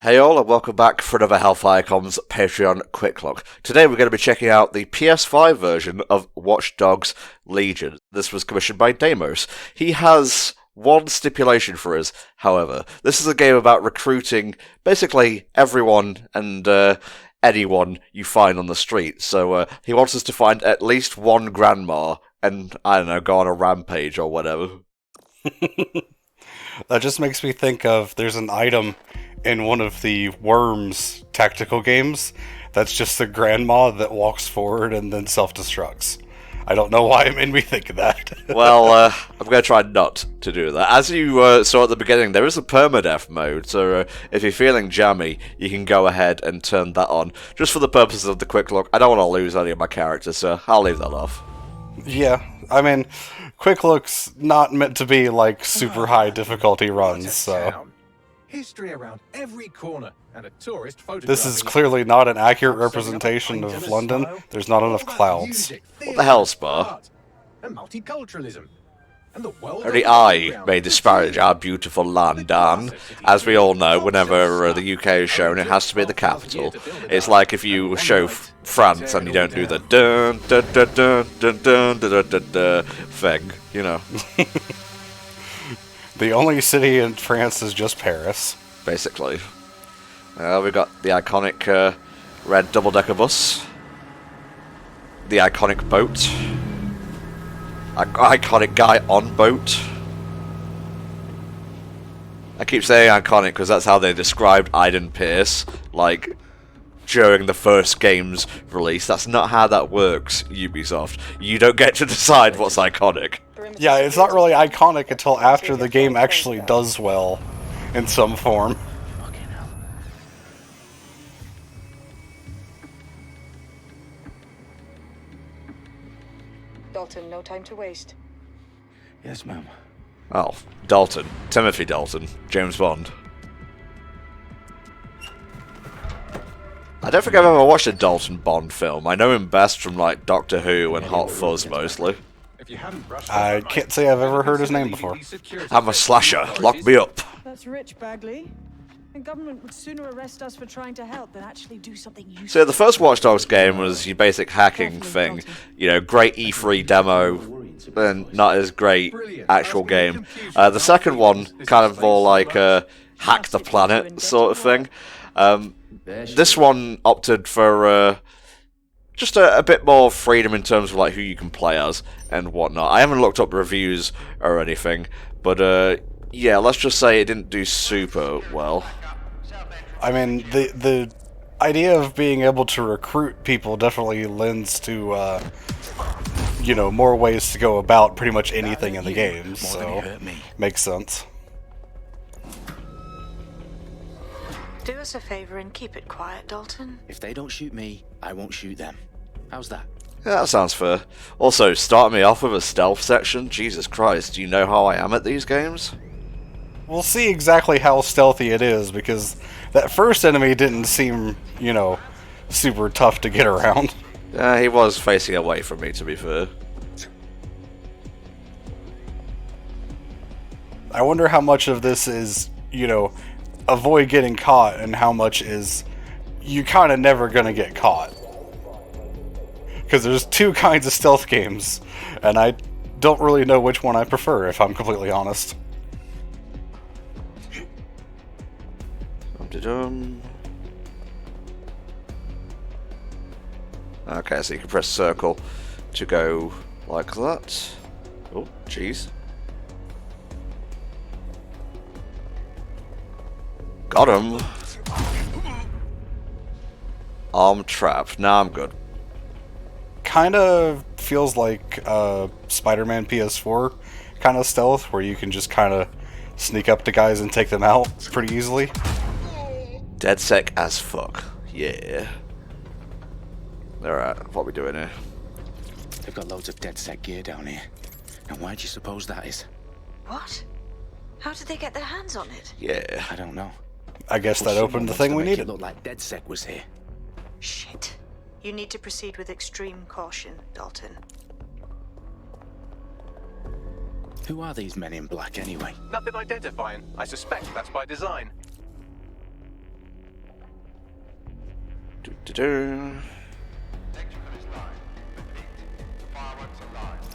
Hey all, and welcome back for another HellfireComms Patreon Quick Look. Today we're going to be checking out the PS5 version of Watch Dogs Legion. This was commissioned by Deimos. He has one stipulation for us, however. This is a game about recruiting basically everyone and anyone you find on the street. So he wants us to find at least one grandma and, I don't know, go on a rampage or whatever. That just makes me think of, there's an item in one of the Worms tactical games that's just the grandma that walks forward and then self-destructs. I don't know why it made me think of that. Well, I'm going to try not to do that. As you saw at the beginning, there is a permadeath mode, so if you're feeling jammy, you can go ahead and turn that on. Just for the purposes of the quick look, I don't want to lose any of my characters, so I'll leave that off. Yeah, I mean, quick look's not meant to be like super high difficulty runs, so... History around every corner and a tourist photograph. This is clearly not an accurate representation of London. There's not enough clouds. What the hell, Spa? And multiculturalism. And the world Only I may disparage our beautiful London. As we all know, whenever the UK is shown, it has to be the capital. It's like if you show France and you don't do the dun dun dun dun dun dun dun dun dun thing, you know. The only city in France is just Paris. Basically. We've got the iconic red double-decker bus. The iconic boat. Iconic guy on boat. I keep saying iconic because that's how they described Aiden Pierce, like, during the first game's release. That's not how that works, Ubisoft. You don't get to decide what's iconic. Yeah, it's not really iconic until after the game actually does well in some form. Dalton, no time to waste. Yes, ma'am. Oh, Dalton. Timothy Dalton. James Bond. I don't think I've ever watched a Dalton Bond film. I know him best from, like, Doctor Who and Hot Fuzz, mostly. I can't say I've ever heard his name before. I'm a slasher. Lock me up. That's rich, Bagley. The government would sooner arrest us for trying to help than actually do something useful. So the first Watch Dogs game was your basic hacking thing. You know, great E3 demo, and not as great actual game. The second one, kind of more like a hack the planet sort of thing. This one opted for just a bit more freedom in terms of like who you can play as and whatnot. I haven't looked up reviews or anything, but yeah, let's just say it didn't do super well. I mean, the idea of being able to recruit people definitely lends to, you know, more ways to go about pretty much anything in the game, so makes sense. Do us a favor and keep it quiet, Dalton. If they don't shoot me, I won't shoot them. How's that? Yeah, that sounds fair. Also, start me off with a stealth section? Jesus Christ, do you know how I am at these games? We'll see exactly how stealthy it is, because that first enemy didn't seem, you know, super tough to get around. He was facing away from me, to be fair. I wonder how much of this is, you know, avoid getting caught, and how much is you kind of never gonna get caught. Because there's two kinds of stealth games, and I don't really know which one I prefer, if I'm completely honest. Okay, so you can press circle to go like that. Oh, jeez. Got him. Arm trap. Now I'm good. Kind of feels like Spider-Man PS4 kind of stealth, where you can just kind of sneak up to guys and take them out pretty easily. DedSec as fuck. Yeah. Alright, what are we doing here? They've got loads of DedSec gear down here. And why do you suppose that is? What? How did they get their hands on it? Yeah. I don't know. I guess that opened the thing we needed. It looked like DedSec was here. Shit. You need to proceed with extreme caution, Dalton. Who are these men in black anyway? Nothing identifying. I suspect that's by design. Do-do.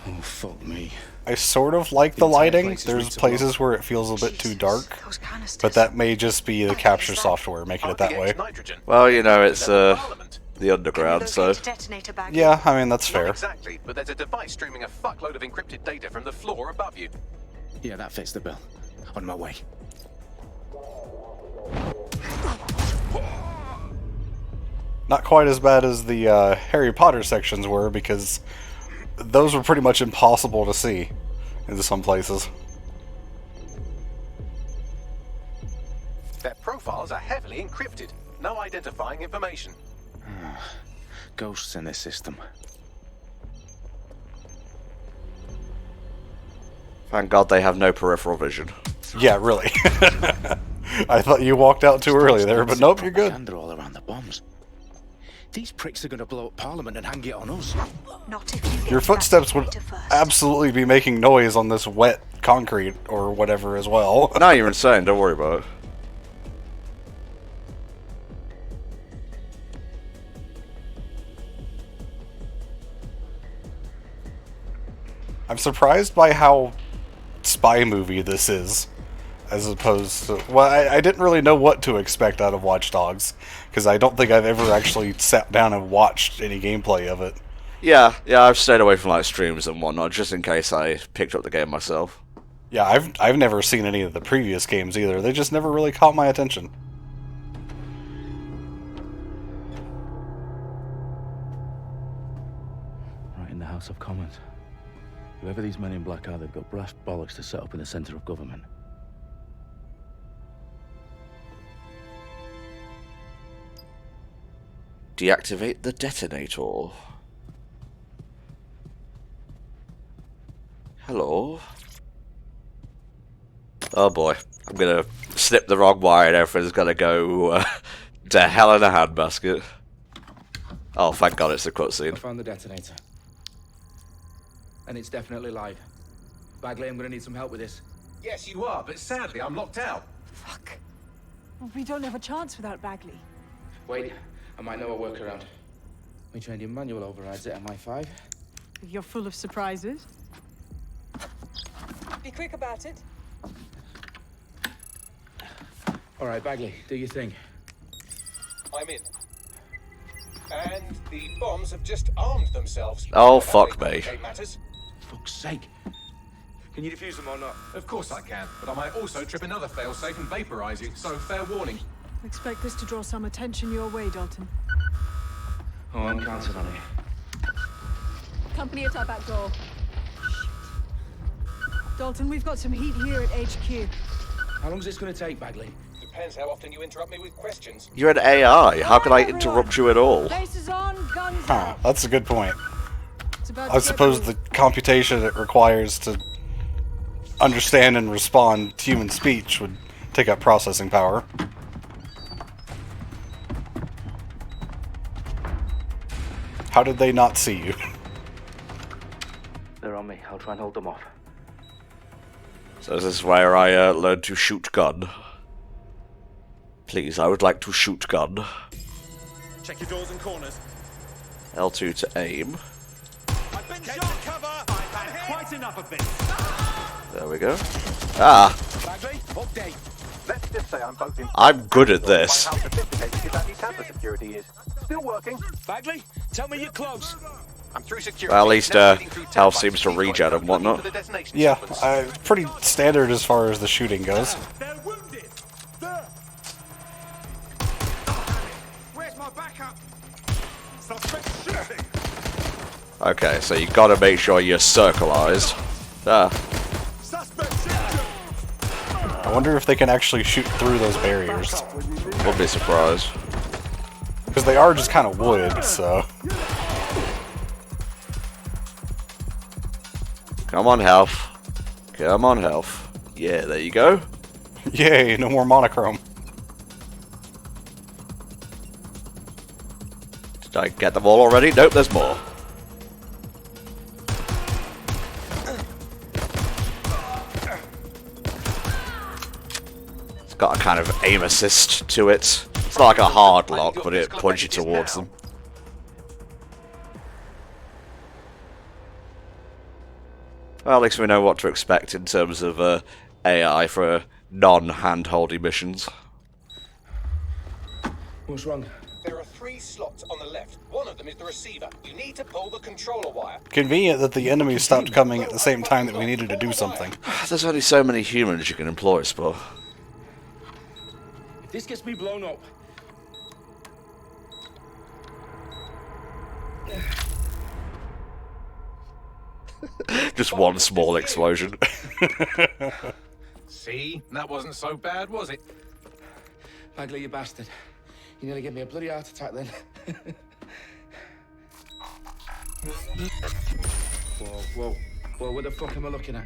Oh, fuck me. I sort of like the entire lighting. place is There's reachable. places where it feels a bit too dark, Those canisters. but that may just be the capture software making it that way. Nitrogen. Well, you know, it's Parliament. the underground, so Detonator bag. Yeah, I mean, that's Not fair. exactly, but there's a device streaming a fuckload of encrypted data from the floor above you. Yeah, that fits the bill. On my way. Not quite as bad as the Harry Potter sections were, because those were pretty much impossible to see in some places. Their profiles are heavily encrypted. No identifying information. Ghosts in this system. thank God they have no peripheral vision. Yeah, really. I thought you walked out too early there, but nope, you're good. Propaganda all around the bombs. These pricks are gonna blow up Parliament and hang it on us. Not if you get Your that footsteps would detonator first. absolutely be making noise on this wet concrete or whatever as well. No, you're insane. Don't worry about it. I'm surprised by how spy movie this is, as opposed to... Well, I didn't really know what to expect out of Watch Dogs, because I don't think I've ever actually sat down and watched any gameplay of it. Yeah, I've stayed away from like streams and whatnot, just in case I picked up the game myself. Yeah, I've never seen any of the previous games either. They just never really caught my attention. Right in the House of Commons. Whoever these men in black are, they've got brass bollocks to set up in the centre of government. Deactivate the detonator. Hello. Oh boy, I'm gonna snip the wrong wire and everything's gonna go to hell in a handbasket. Oh, thank God it's a I cutscene. found the detonator. And it's definitely live. Bagley, I'm gonna need some help with this. Yes, you are, but sadly I'm locked out. Fuck. We don't have a chance without Bagley. Wait, I might know a workaround. We trained in manual overrides at MI5. You're full of surprises. Be quick about it. All right, Bagley, do your thing. I'm in. And the bombs have just armed themselves. Oh, That fuck may me. complicate matters. Fuck's sake. Can you defuse them or not? Of course I can, but I might also trip another failsafe and vaporize you, so fair warning. Expect this to draw some attention your way, Dalton. Oh, I'm counting on it. Company at our back door. Shit. Dalton, we've got some heat here at HQ. How long is this gonna take, Bagley? Depends how often you interrupt me with questions. You're an AI. How could I Alright, interrupt you at all? Faces on, guns Huh, out. that's a good point. It's about I to suppose get the computation it requires to understand and respond to human speech would take up processing power. How did they not see you? They're on me. I'll try and hold them off. So this is where I learned to shoot gun. Please, I would like to shoot gun. Check your doors and corners. L2 to aim. I've been shot. Cover. I've had quite enough of this. There we go. Ah, Bagley, update. Let's just say I'm both in. I'm good at this. How sophisticated that Tampa security is. Still working. Bagley, tell me you're close. I'm through security. Well, at least Now reading through health tab seems to files. regen and whatnot. For the detonation Yeah, sequence. pretty standard as far as the shooting goes. They're wounded. There. Where's my backup? Suspect shooting. Okay, so you gotta make sure you're circleized. Ah, Suspect shooting. I wonder if they can actually shoot through those barriers. wouldn't be surprised. Because they are just kind of wood, so... Come on, health. Come on, health. Yeah, there you go. Yay, no more monochrome. Did I get them all already? Nope, there's more. It's got a kind of aim assist to it, It's not like a hard lock, but it points you towards them. Well, at least we know what to expect in terms of AI for non-hand-holdy missions. What's wrong? There are 3 slots on the left. One of them is the receiver. You need to pull the controller wire. Convenient that the enemies stopped coming at the same time that we needed to do something. There's only so many humans you can employ, Spur. If this gets me blown up... Just one small explosion. See? That wasn't so bad, was it? Bagley, you bastard. You nearly gave me a bloody heart attack then. Whoa. What the fuck am I looking at?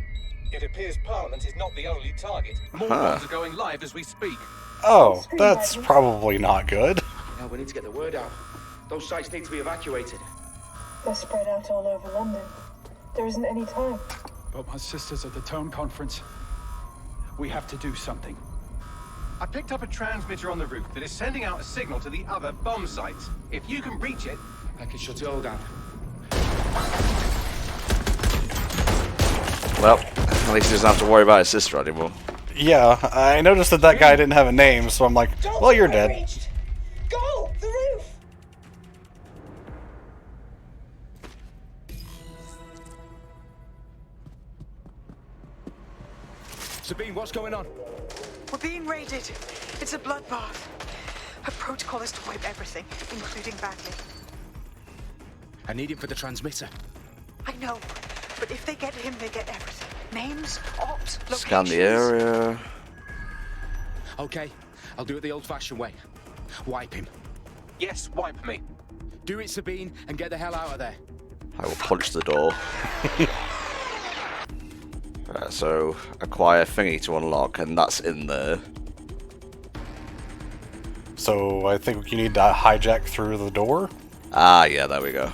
It appears Parliament is not the only target. More bombs are going live as we speak. Oh, that's probably not good. Now we need to get the word out. Those sites need to be evacuated. They're spread out all over London. There isn't any time. But my sister's at the town conference. We have to do something. I picked up a transmitter on the roof that is sending out a signal to the other bomb sites. If you can reach it... I can shut it all down. Well, at least he doesn't have to worry about his sister anymore. Yeah, I noticed that guy didn't have a name, so I'm like, well, you're dead. Go! The roof! Sabine, what's going on? We're being raided. It's a bloodbath. Her protocol is to wipe everything, including Bagley. I need him for the transmitter. I know, but if they get him, they get everything. Names, ops, locations. Scan the area. Okay, I'll do it the old-fashioned way. Wipe him. Yes, wipe me. Do it, Sabine, and get the hell out of there. I will punch the door. Right, so acquire thingy to unlock, and that's in there. So I think you need to hijack through the door. Ah, yeah, there we go.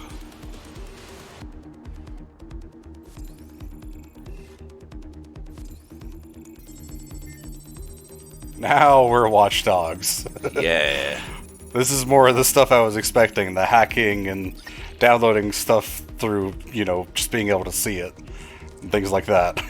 Now we're watchdogs. Yeah. This is more of the stuff I was expecting, the hacking and downloading stuff through, you know, just being able to see it. And things like that.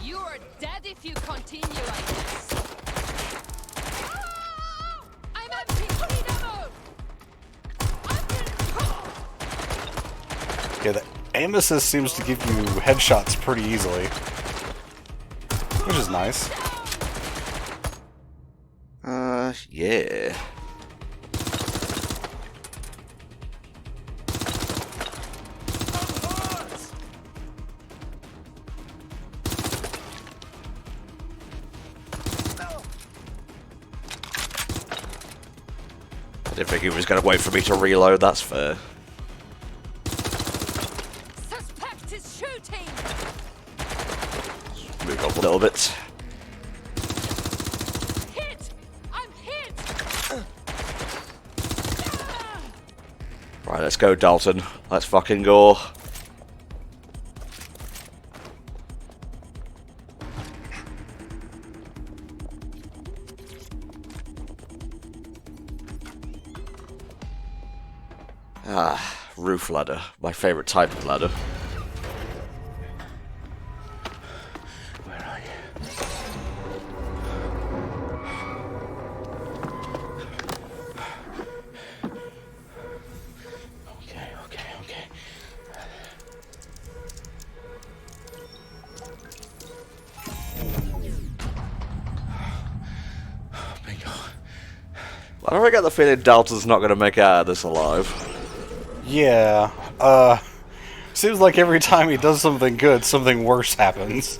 You're dead if you continue like this. Ah! I'm empty dynamo! Yeah, the aim assist seems to give you headshots pretty easily. Which is nice. Yeah. I didn't think he was going to wait for me to reload, that's fair. Suspect is shooting! Move up a little bit. Hit! I'm hit! Right, let's go, Dalton. Let's fucking go. Ah, roof ladder. My favourite type of ladder. Where are you? Okay. Bingo. I don't get the feeling Dalton's not going to make it out of this alive. Yeah, seems like every time he does something good, something worse happens.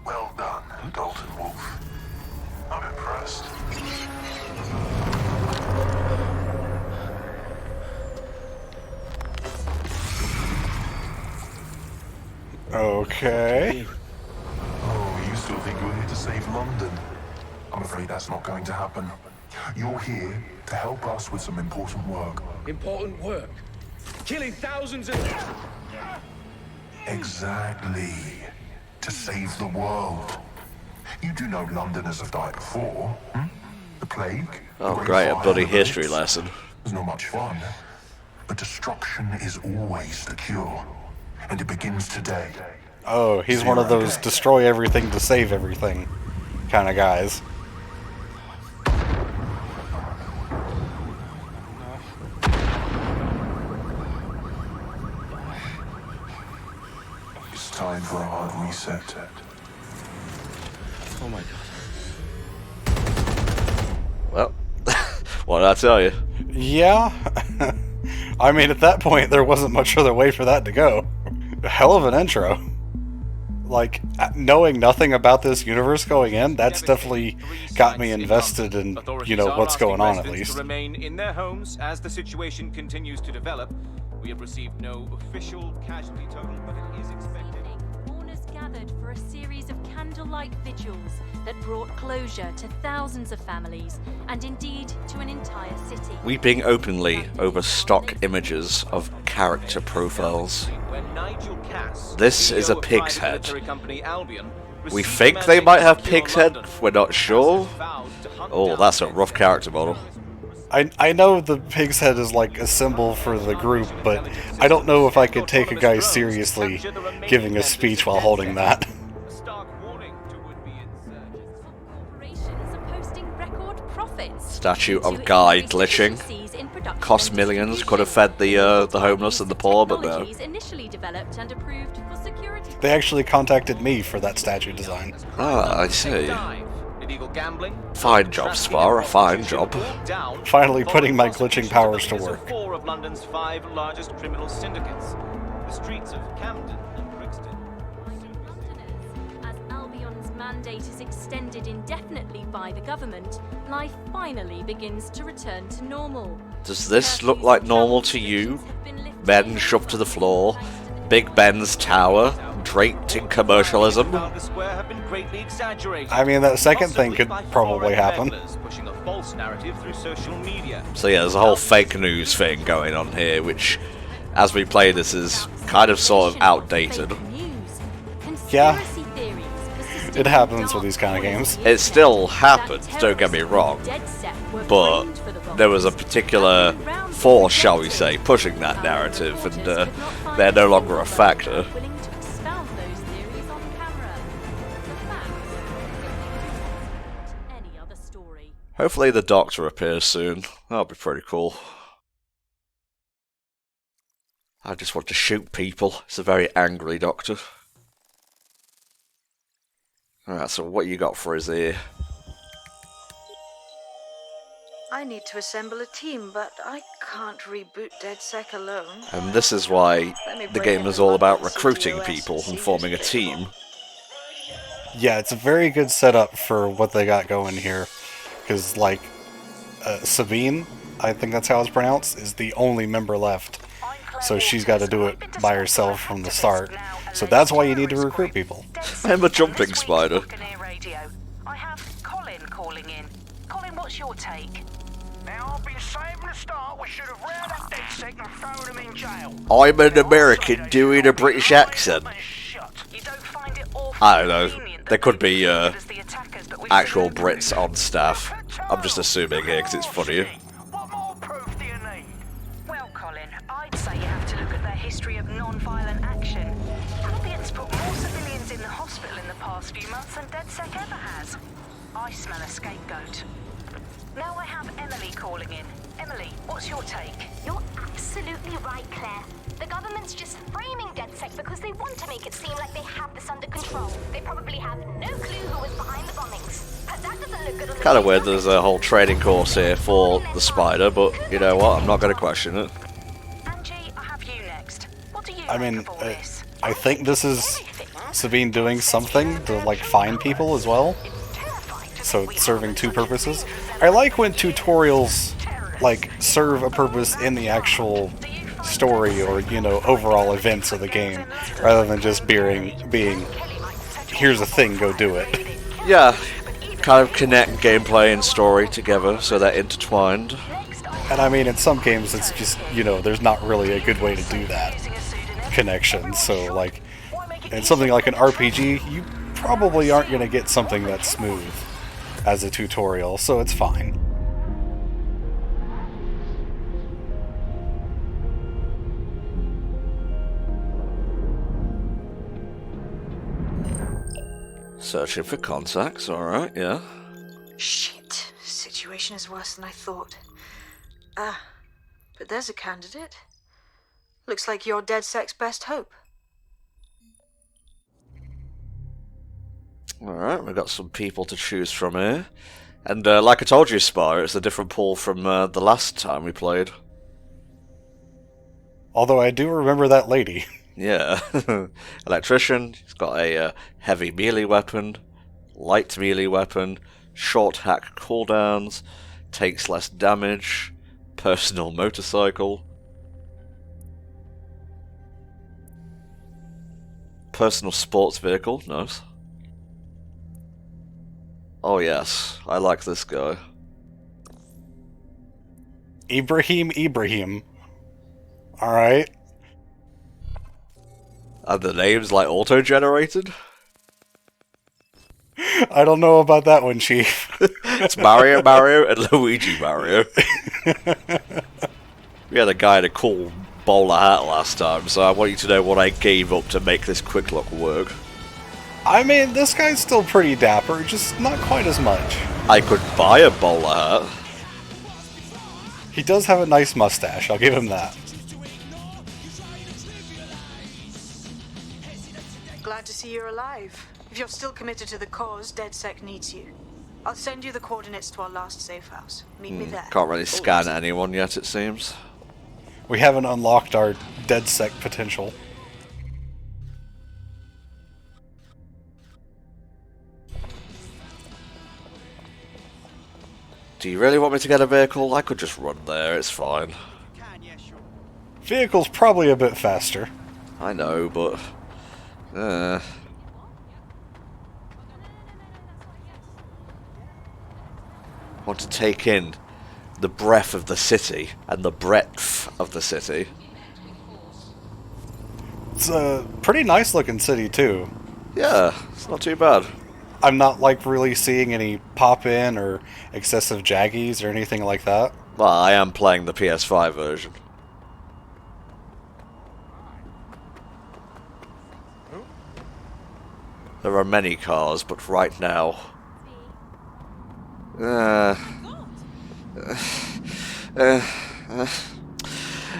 Well done, Dalton Wolf. I'm impressed. Okay. Oh, you still think you're here to save London? I'm afraid that's not going to happen. You're here to help us with some important work. Important work. Killing thousands of... Exactly. To save the world. You do know Londoners have died before, hmm? The plague. Oh, the great, a fire, bloody the history Blitz. lesson. It's not much fun. But destruction is always the cure. And it begins today. Oh, he's one of those destroy everything to save everything kind of guys. It's time for a hard reset. Oh my god. Well, what did I tell you? Yeah. I mean, at that point, there wasn't much other way for that to go. Hell of an intro. Like, knowing nothing about this universe going in, that's definitely got me invested in, you know, what's going on at least. To remain in their homes as the situation continues to develop. We have received no official casualty total, but it is expected. Mourners gathered for a series of candlelight vigils that brought closure to thousands of families, and indeed to an entire city. Weeping openly over stock images of character profiles. This is a pig's head. We think they might have pig's head, we're not sure. Oh, that's a rough character model. I know the pig's head is like a symbol for the group, but I don't know if I could take a guy seriously giving a speech while holding that. Statue of Guy glitching. Cost millions, could have fed the homeless and the poor, but no. They actually contacted me for that statue design. Ah, I see. Fine job, Spar, a fine job. Finally putting my glitching powers to work. Four of London's 5 largest criminal syndicates. The streets of Camden and Brixton. As Albion's mandate is extended indefinitely by the government, life finally begins to return to normal. Does this look like normal to you? Men shoved to the floor, Big Ben's tower, draped in commercialism? I mean, that second thing could probably happen. So yeah, there's a whole fake news thing going on here, which, as we play this, is kind of sort of outdated. Yeah, it happens with these kind of games. It still happens, don't get me wrong, but there was a particular force, shall we say, pushing that narrative, and they're no longer a factor. Hopefully the Doctor appears soon. That'll be pretty cool. I just want to shoot people. It's a very angry Doctor. Alright, so what you got for us here? I need to assemble a team, but I can't reboot DedSec alone. And this is why the game is all about recruiting people and forming a team. Yeah, it's a very good setup for what they got going here. Because, like, Sabine, I think that's how it's pronounced, is the only member left. So she's got to do it by herself from the start. So that's why you need to recruit people. I'm a jumping spider. I have Colin calling in. Colin, what's your take? Now, I've been saying from the start we should have rounded up DedSec and thrown them in jail. I'm an American doing a British accent. I don't know. There could be actual Brits on staff. I'm just assuming here because it's funnier. Well, Colin, I'd say you have to look at their history of non-violent action. Albion's put more civilians in the hospital in the past few months than DedSec ever has. I smell a scapegoat. Now I have Emily calling in. Emily, what's your take? You're absolutely right, Claire. The government's just framing DedSec because they want to make it seem like they have this under control. They probably have no clue who was behind the bombings. But that doesn't look good on the Kind of weird there's a whole training course here for the spider, but you know what, I'm not going to question it. Angie, I have you next. What do you I mean, I think this is Sabine doing something to, like, find people as well. So it's serving two purposes. I like when tutorials, like, serve a purpose in the actual story or, you know, overall events of the game, rather than just being here's a thing, go do it. Yeah, kind of connect gameplay and story together so they're intertwined. And I mean, in some games, it's just, you know, there's not really a good way to do that connection. So, like, in something like an RPG, you probably aren't going to get something that's smooth as a tutorial, so it's fine. Searching for contacts, alright, yeah. Shit. Situation is worse than I thought. Ah, but there's a candidate. Looks like you're DedSec's best hope. Alright, we've got some people to choose from here. And like I told you, Spar, it's a different pool from the last time we played. Although I do remember that lady. Yeah. Electrician, he's got a heavy melee weapon, light melee weapon, short hack cooldowns, takes less damage, personal motorcycle, personal sports vehicle, nice. Oh yes, I like this guy. Ibrahim. Alright. And the name's like auto-generated? I don't know about that one, Chief. It's Mario and Luigi Mario. We had a guy in a cool bowler hat last time, so I want you to know what I gave up to make this quick look work. I mean, this guy's still pretty dapper, just not quite as much. I could buy a bowler hat. He does have a nice mustache, I'll give him that. Glad to see you're alive. If you're still committed to the cause, DedSec needs you. I'll send you the coordinates to our last safe house. Meet me there. Can't really scan anyone yet, it seems. We haven't unlocked our DedSec potential. Do you really want me to get a vehicle? I could just run there, it's fine. Vehicle's probably a bit faster. I know, but... want to take in the breadth of the city and the breadth of the city. It's a pretty nice looking city too. Yeah, it's not too bad. I'm not like really seeing any pop-in or excessive jaggies or anything like that. Well, I am playing the PS5 version. There are many cars, but right now...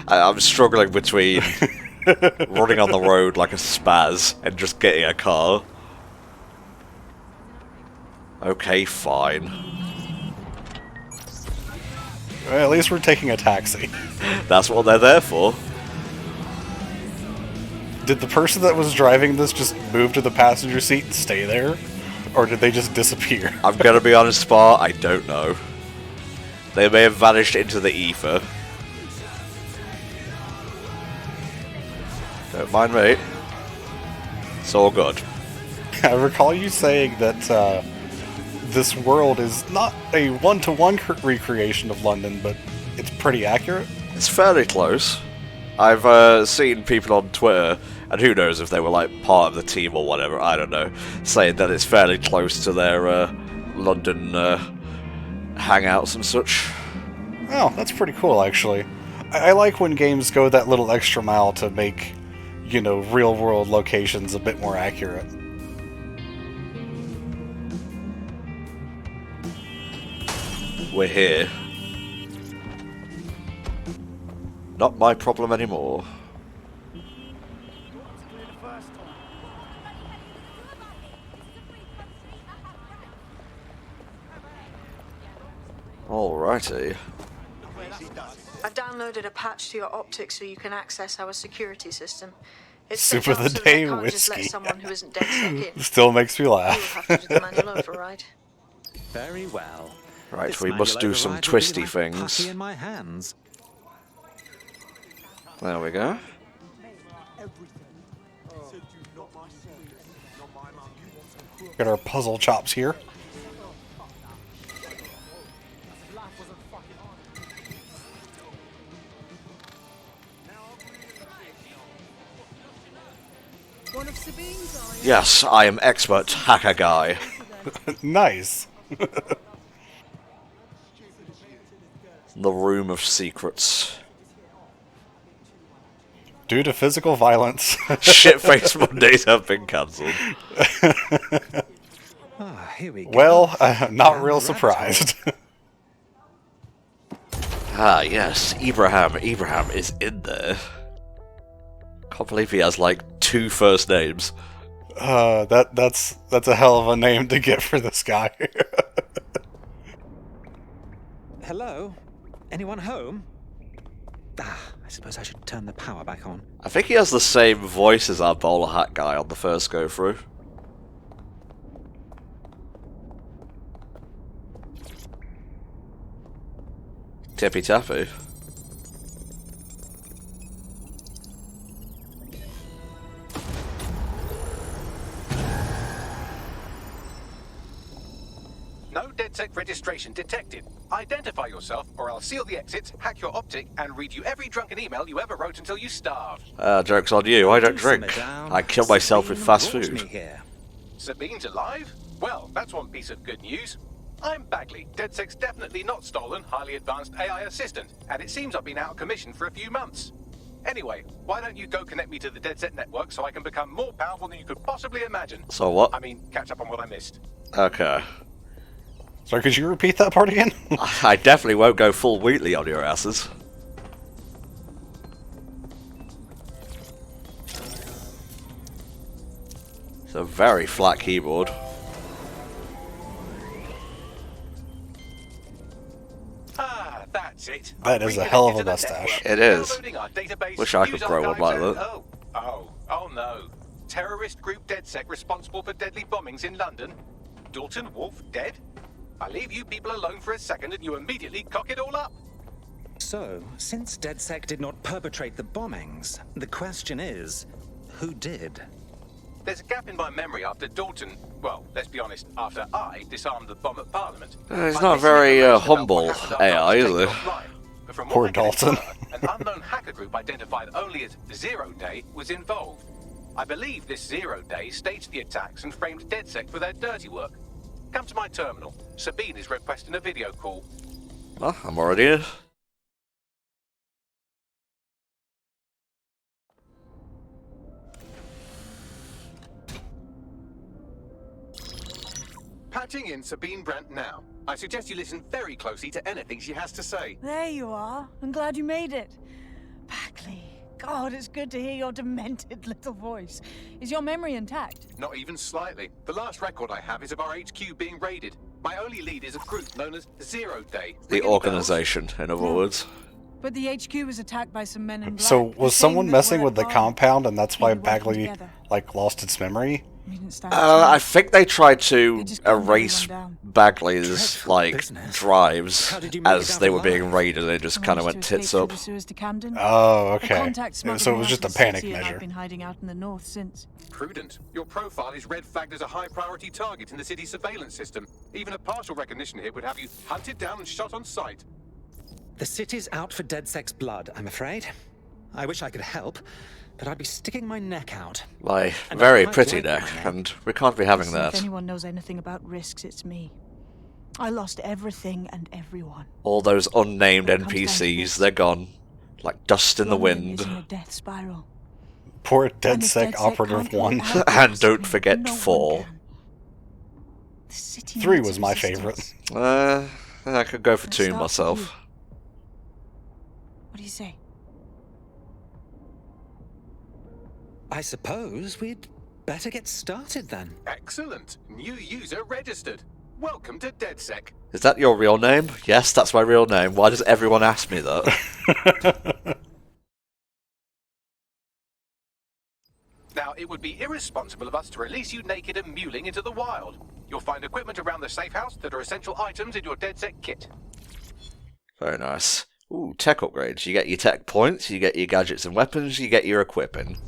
I'm struggling between running on the road like a spaz and just getting a car. Okay, fine. Well, at least we're taking a taxi. That's what they're there for. Did the person that was driving this just move to the passenger seat and stay there? Or did they just disappear? I'm gonna be honest, Spar, I don't know. They may have vanished into the ether. Don't mind me. It's all good. I recall you saying that this world is not a one-to-one recreation of London, but it's pretty accurate. It's fairly close. I've seen people on Twitter, and who knows if they were like part of the team or whatever, I don't know, saying that it's fairly close to their London hangouts and such. Oh, that's pretty cool, actually. I like when games go that little extra mile to make, you know, real-world locations a bit more accurate. We're here. Not my problem anymore. Alrighty. I've downloaded a patch to your optics so you can access our security system. It's Soup set of the up so that day I can't just let whiskey. someone who isn't DedSec in. Still makes me You'll laugh. have to do the manual override. Very well. Right, This we must do manual some override will be twisty like a things. putty in my hands. There we go. Got our puzzle chops here. Yes, I am expert hacker guy. Nice. The Room of Secrets. Due to physical violence. Shit-faced Mondays have been cancelled. Here we go. Well, not real surprised. Ah, yes, Ibrahim. Ibrahim is in there. Can't believe he has like 2 first names. That's a hell of a name to get for this guy. Hello? Anyone home? I suppose I should turn the power back on. I think he has the same voice as our bowler hat guy on the first go through. Tippy tappy. No DedSec registration detected. Identify yourself, or I'll seal the exits, hack your optic, and read you every drunken email you ever wrote until you starve. Joke's on you, I don't drink. I kill myself with fast food. Sabine's alive? Well, that's one piece of good news. I'm Bagley, DedSec's definitely not stolen, highly advanced AI assistant, and it seems I've been out of commission for a few months. Anyway, why don't you go connect me to the DedSec network so I can become more powerful than you could possibly imagine? So what? I mean, catch up on what I missed. Okay. Sorry, could you repeat that part again? I definitely won't go full Wheatley on your asses. It's a very flat keyboard. Ah, that's it. That is a hell of a mustache. It is. Wish I could grow one like that. Oh no. Terrorist group DedSec responsible for deadly bombings in London? Dalton Wolf dead? I leave you people alone for a second and you immediately cock it all up. So, since DedSec did not perpetrate the bombings, the question is, who did? There's a gap in my memory after Dalton, well, let's be honest, after I disarmed the bomb at Parliament. He's not very humble AI, is he? Poor Dalton. An unknown hacker group identified only as Zero Day was involved. I believe this 0 Day staged the attacks and framed DedSec for their dirty work. Come to my terminal. Sabine is requesting a video call. Well, I'm already in. Patching in Sabine Brandt now. I suggest you listen very closely to anything she has to say. There you are. I'm glad you made it. Bagley. God, it's good to hear your demented little voice. Is your memory intact? Not even slightly. The last record I have is of our HQ being raided. My only lead is a group known as 0 Day. The organization, in other words. But the HQ was attacked by some men in black. So was someone messing with the compound, and that's why They were working Bagley together. like lost its memory? I think they tried to erase Bagley's like drives as they were being raided. They just kind of went tits up. Oh, okay. So it was just a panic I've measure. been hiding out in the north since. Prudent. Your profile is red flagged as a high priority target in the city's surveillance system. Even a partial recognition hit would have you hunted down and shot on sight. The city's out for DedSec's blood, I'm afraid. I wish I could help, but I'd be sticking my neck out. My And very I quite pretty like neck, my neck. and we can't be having Listen, that. If anyone knows anything about risks, it's me. I lost everything and everyone. All those unnamed When it comes down to NPCs, this, they're gone. Like dust in the London is wind. in a death spiral. Poor And if DedSec DedSec Operative can't 1. hold out And don't forget no one 4. can. The city 3 needs was my resistance. favorite. I could go for Let's 2 start with myself. you. What do you say? I suppose we'd better get started then. Excellent. New user registered. Welcome to DedSec. Is that your real name? Yes, that's my real name. Why does everyone ask me that? Now, it would be irresponsible of us to release you naked and mewling into the wild. You'll find equipment around the safe house that are essential items in your DedSec kit. Very nice. Ooh, tech upgrades. You get your tech points, you get your gadgets and weapons, you get your equipping.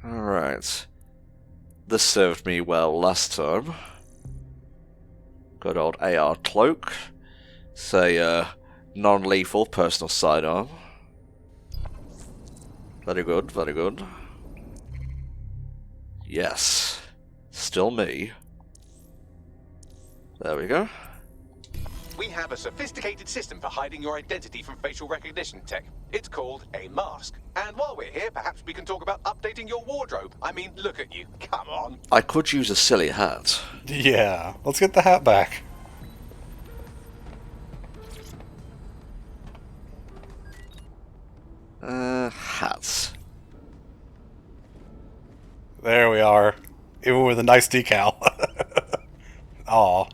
Alright. This served me well last time. Good old AR cloak. Say, non-lethal personal sidearm. Very good, very good. Yes. Still me. There we go. We have a sophisticated system for hiding your identity from facial recognition tech. It's called a mask. And while we're here, perhaps we can talk about updating your wardrobe. I mean, look at you. Come on. I could use a silly hat. Yeah, let's get the hat back. Hats. There we are. Even with a nice decal. Aw.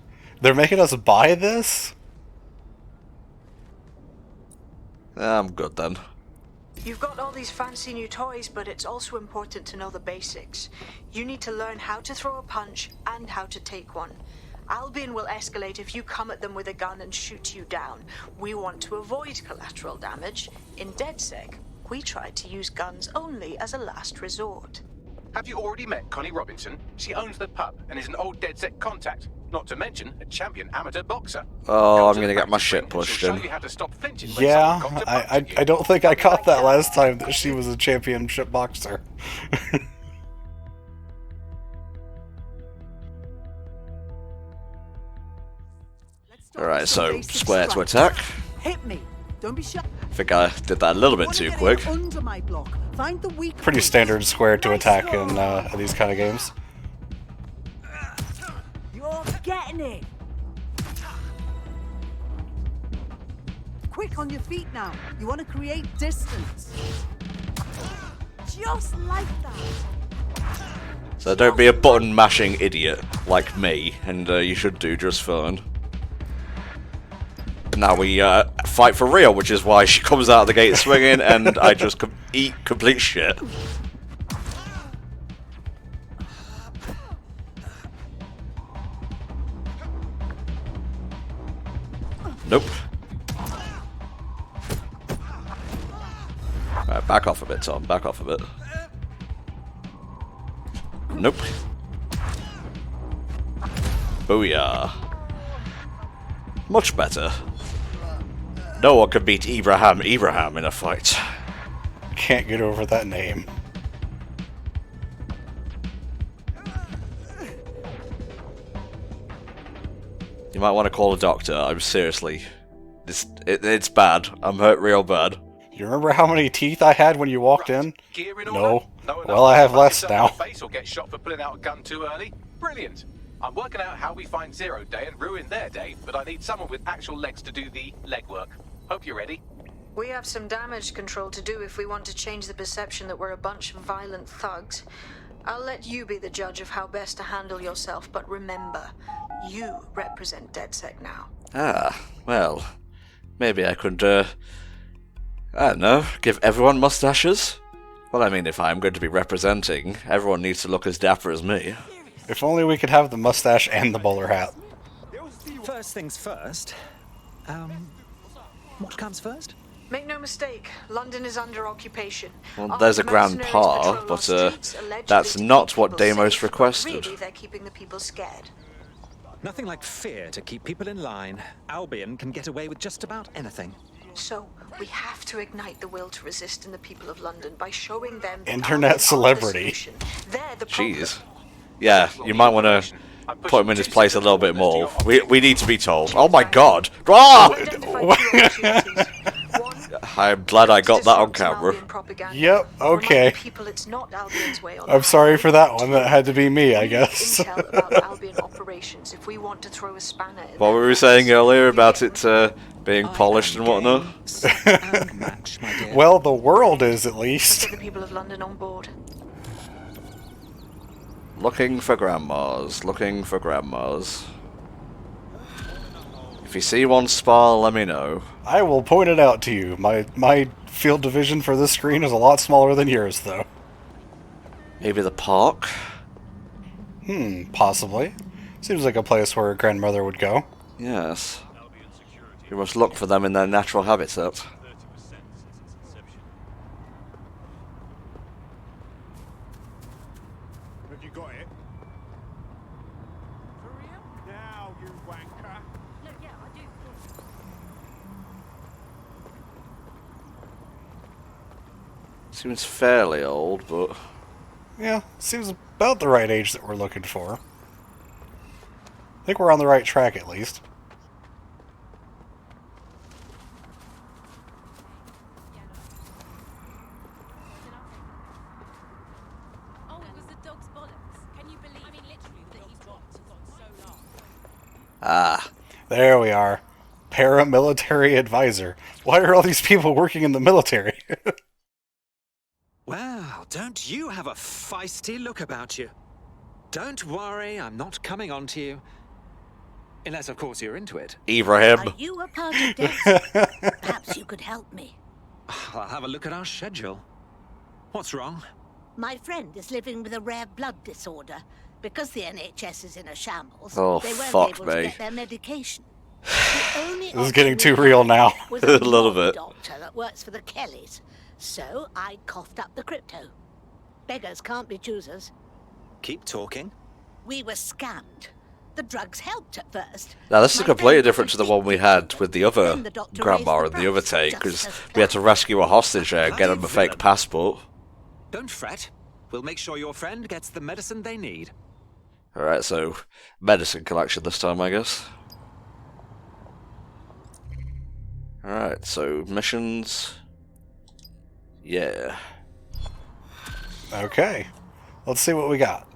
They're making us buy this? I'm good then. You've got all these fancy new toys, but it's also important to know the basics. You need to learn how to throw a punch and how to take one. Albion will escalate if you come at them with a gun and shoot you down. We want to avoid collateral damage. In DedSec, we try to use guns only as a last resort. Have you already met Connie Robinson? She owns the pub and is an old DedSec contact. Not to mention a champion amateur boxer. Oh, I'm gonna get my shit pushed in. Yeah, I don't think I caught that last time that she was a championship boxer. Alright, so square to attack. Hit me. Don't be shy. I think I did that a little bit too quick. Under my block. Find the weak Pretty standard square to attack in these kind of games. You're getting it. Quick on your feet now. You want to create distance. Just like that. So don't be a button mashing idiot like me, and you should do just fine. Now we fight for real, which is why she comes out of the gate swinging, and I just eat complete shit. Nope. Right, back off a bit, Tom. Back off a bit. Nope. Booyah. Much better. No one can beat Ibrahim in a fight. Can't get over that name. You might want to call a doctor. I'm seriously... It's bad. I'm hurt real bad. You remember how many teeth I had when you walked in? No. Well, I have less now. Face or get shot for pulling out a gun too early? Brilliant. I'm working out how we find Zero Day and ruin their day, but I need someone with actual legs to do the legwork. Hope you're ready. We have some damage control to do if we want to change the perception that we're a bunch of violent thugs. I'll let you be the judge of how best to handle yourself, but remember, you represent DedSec now. Ah, well, maybe I could, I don't know, give everyone mustaches? Well, I mean, if I'm going to be representing, everyone needs to look as dapper as me. If only we could have the mustache and the bowler hat. First things first. What comes first? Make no mistake, London is under occupation. Well, there's a grandpa, but that's not what Deimos requested. Really, they're keeping the people scared. Nothing like fear to keep people in line. Albion can get away with just about anything. So, we have to ignite the will to resist in the people of London by showing them that Internet celebrity. They're the Jeez. Yeah, you might want to put him in his place a little bit more. We need to be told. Oh my god! Ah! I'm glad I got that on camera. Yep, okay. I'm sorry for that one. That had to be me, I guess. What were we saying earlier about it being polished and whatnot? Well, the world is, at least. The people of London on board. Looking for grandmas. Looking for grandmas. If you see one spar, let me know. I will point it out to you. My field division for this screen is a lot smaller than yours, though. Maybe the park? Possibly. Seems like a place where a grandmother would go. Yes. You must look for them in their natural habitat. Have you got it? For real? Now, you wanker. No, yeah, I do. Seems fairly old, but... Yeah, seems about the right age that we're looking for. I think we're on the right track at least. Oh, it was the dog's bollocks. Can you believe? I mean, literally, the dog's bollocks has gone so long. Ah, there we are. Paramilitary advisor. Why are all these people working in the military? Well, don't you have a feisty look about you? Don't worry, I'm not coming on to you. Unless, of course, you're into it. Ibrahim. Are you a part of DedSec? Perhaps you could help me. I'll have a look at our schedule. What's wrong? My friend is living with a rare blood disorder. Because the NHS is in a shambles, Oh, they weren't fuck able me. to get their medication. This is getting too real now. Was A little bit. doctor that works for the Kellys. So I coughed up the crypto. Beggars can't be choosers. Keep talking. We were scammed. The drugs helped at first. Now this is My completely friend different to the one we had with the other Then the doctor grandma raised and the the other price, take, just because as we had to rescue a hostage there and get Bloody him a fake villain. passport. Don't fret. We'll make sure your friend gets the medicine they need. Alright, so medicine collection this time, I guess. Alright, so missions. Yeah. Okay. Let's see what we got.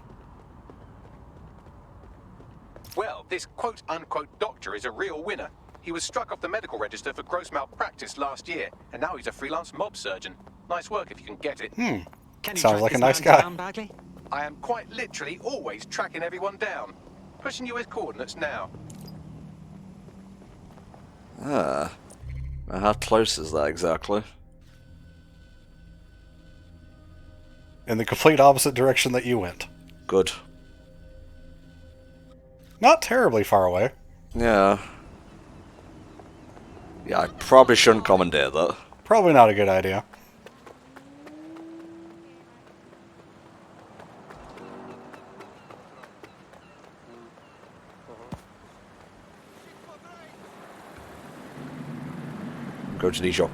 Well, this quote-unquote doctor is a real winner. He was struck off the medical register for gross malpractice last year, and now he's a freelance mob surgeon. Nice work if you can get it. Can you Sounds track like a this nice man guy. down, Bagley? I am quite literally always tracking everyone down. Pushing you his coordinates now. Ah. Now how close is that exactly? In the complete opposite direction that you went. Good. Not terribly far away. Yeah. Yeah, I probably shouldn't commandeer that. Probably not a good idea. Go to your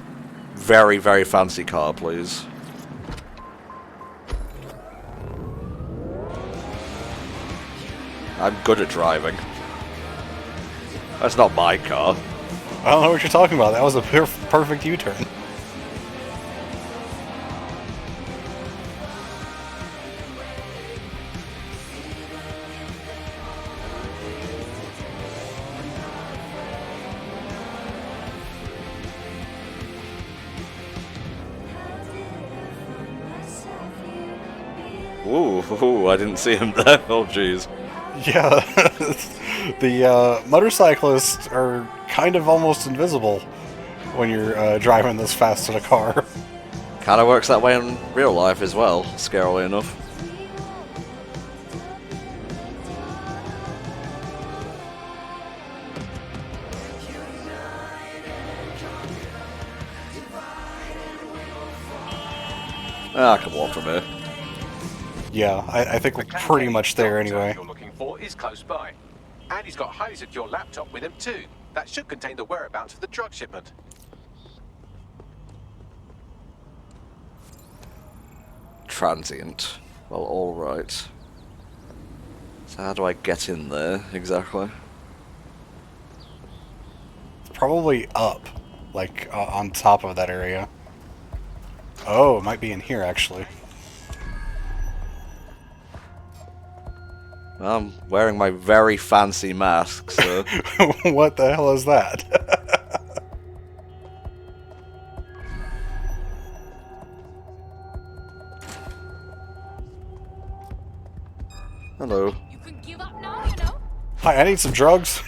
very, very fancy car, please. I'm good at driving. That's not my car. I don't know what you're talking about. That was a perfect U-turn. Ooh, I didn't see him there. Oh, jeez. Yeah, the motorcyclists are kind of almost invisible when you're driving this fast in a car. Kind of works that way in real life as well, scarily enough. Ah, I can walk from here. Yeah, I think we're pretty much there anyway. You're looking for is close by. And he's got a highly secure laptop with him too. That should contain the whereabouts of the drug shipment. Transient. Well, alright. So how do I get in there, exactly? Probably up, like on top of that area. Oh, it might be in here actually. I'm wearing my very fancy mask, so... What the hell is that? Hello. You can give up now, you know? Hi, I need some drugs.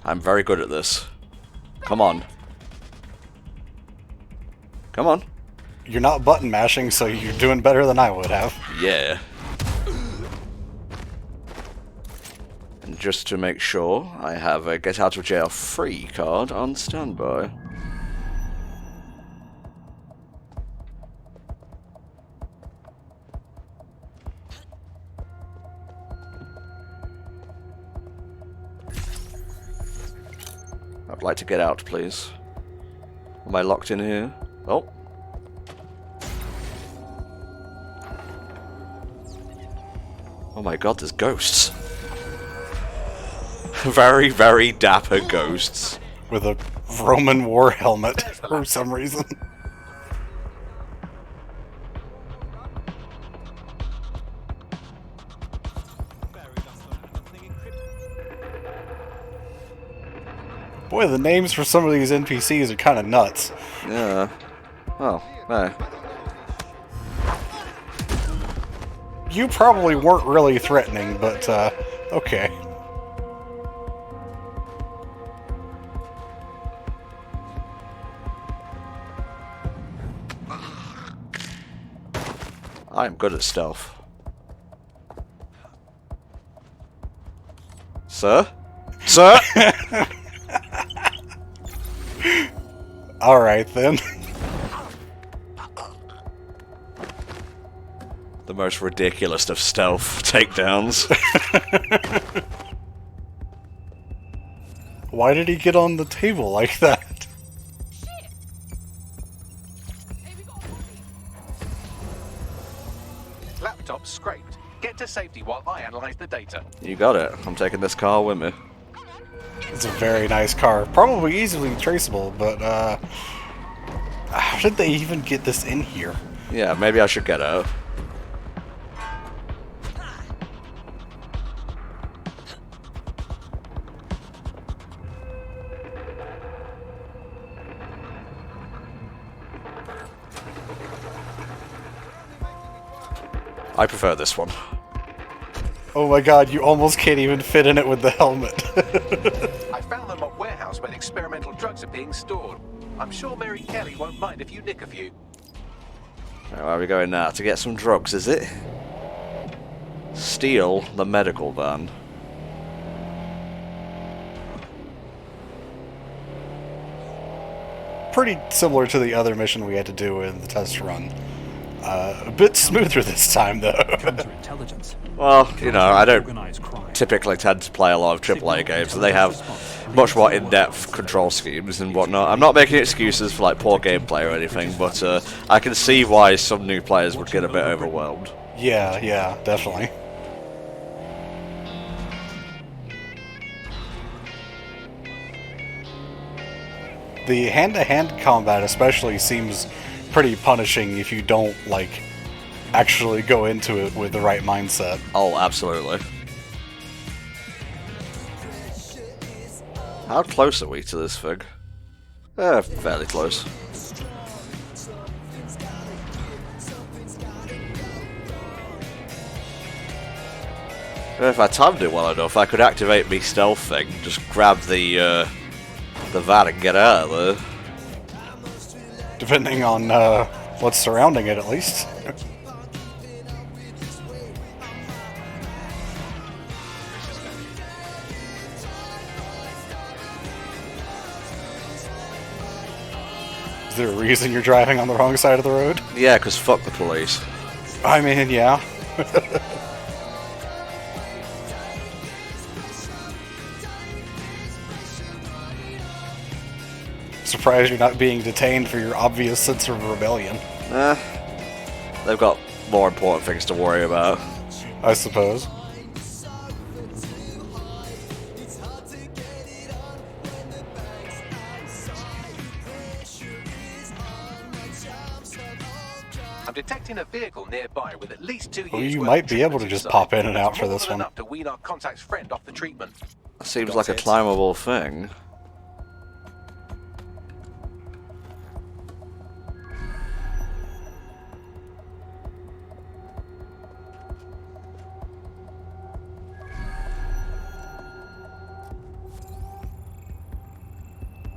I'm very good at this. Come on. Come on. You're not button mashing, so you're doing better than I would have. Yeah. And just to make sure, I have a get out of jail free card on standby. I'd like to get out, please. Am I locked in here? Oh. Oh my god, there's ghosts. Very, very dapper ghosts. With a Roman war helmet for some reason. Boy, the names for some of these NPCs are kind of nuts. Yeah. Oh, no. You probably weren't really threatening, but, okay. I am good at stealth. Sir? Sir? Alright then. The most ridiculous of stealth takedowns. Why did he get on the table like that? Laptop scraped. Get to safety while I analyze the data. You got it. I'm taking this car with me. It's a very nice car. Probably easily traceable, but, how did they even get this in here? Yeah, maybe I should get out. I prefer this one. Oh my god, you almost can't even fit in it with the helmet. I found them at warehouse where experimental drugs are being stored. I'm sure Mary Kelly won't mind if you nick a few. Right, where are we going now? To get some drugs, is it? Steal the medical van. Pretty similar to the other mission we had to do in the test run. A bit smoother this time, though. Well, you know, I don't typically tend to play a lot of AAA games, and they have much more in-depth control schemes and whatnot. I'm not making excuses for like poor gameplay or anything, but I can see why some new players would get a bit overwhelmed. Yeah, definitely. The hand-to-hand combat especially seems pretty punishing if you don't, like, actually go into it with the right mindset. Oh, absolutely. How close are we to this thing? Fairly close. If I timed it well enough, I could activate me stealth thing, just grab the van and get out of there. Depending on what's surrounding it, at least. Is there a reason you're driving on the wrong side of the road? Yeah, because fuck the police. I mean, yeah. Surprised you're not being detained for your obvious sense of rebellion. They've got more important things to worry about. I suppose. I'm detecting a vehicle nearby with at least 2 years. Well, you might be able to just pop in and out for this one. Enough to wean our contact's friend off the treatment. Seems like a climbable thing.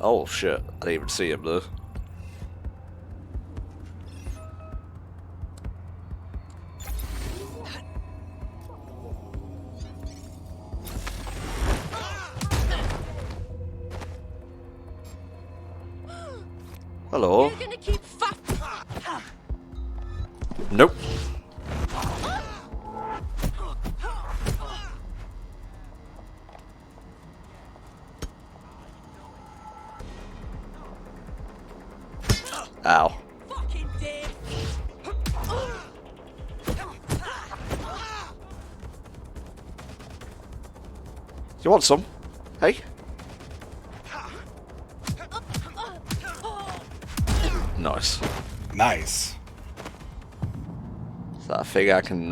Oh shit, I didn't even see him though. Hello. You're gonna keep Nope. Ow. You want some? Hey? Nice. Nice. Is that a thing I can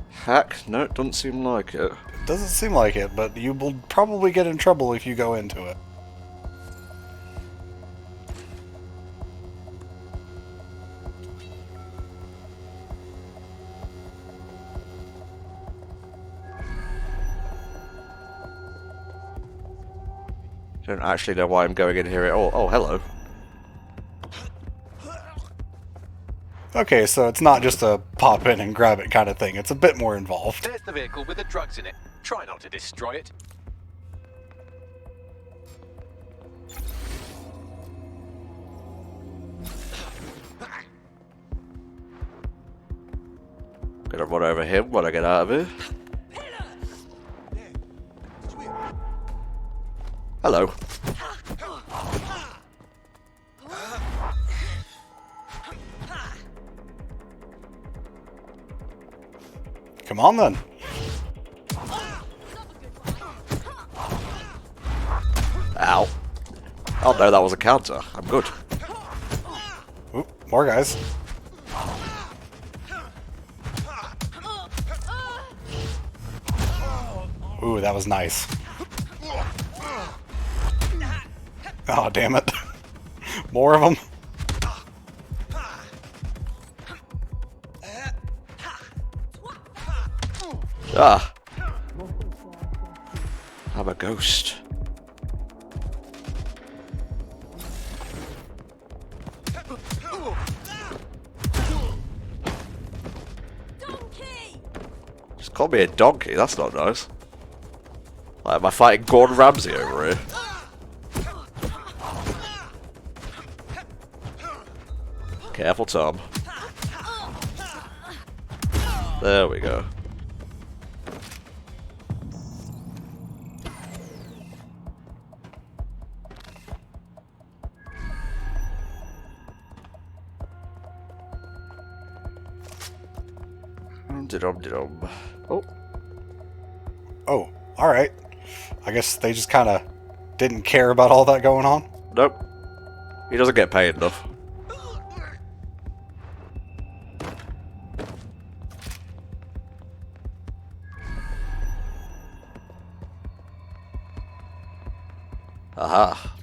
hack? No, it doesn't seem like it. Doesn't seem like it, but you will probably get in trouble if you go into it. Don't actually know why I'm going in here at all. Oh, hello. Okay, so it's not just a pop in and grab it kind of thing. It's a bit more involved. There's the vehicle with the drugs in it. Try not to destroy it. Gonna run over him when I get out of here. Hello. Come on then. Ow. Oh no, that was a counter. I'm good. Oop, more guys. Ooh, that was nice. Oh, damn it. More of them. Ah. I'm a ghost. Just call me a donkey, that's not nice. Like, am I fighting Gordon Ramsay over here? Careful, Tom. There we go. Dum-de-dum-de-dum. Oh. Oh, alright. I guess they just kind of didn't care about all that going on. Nope. He doesn't get paid enough. Aha.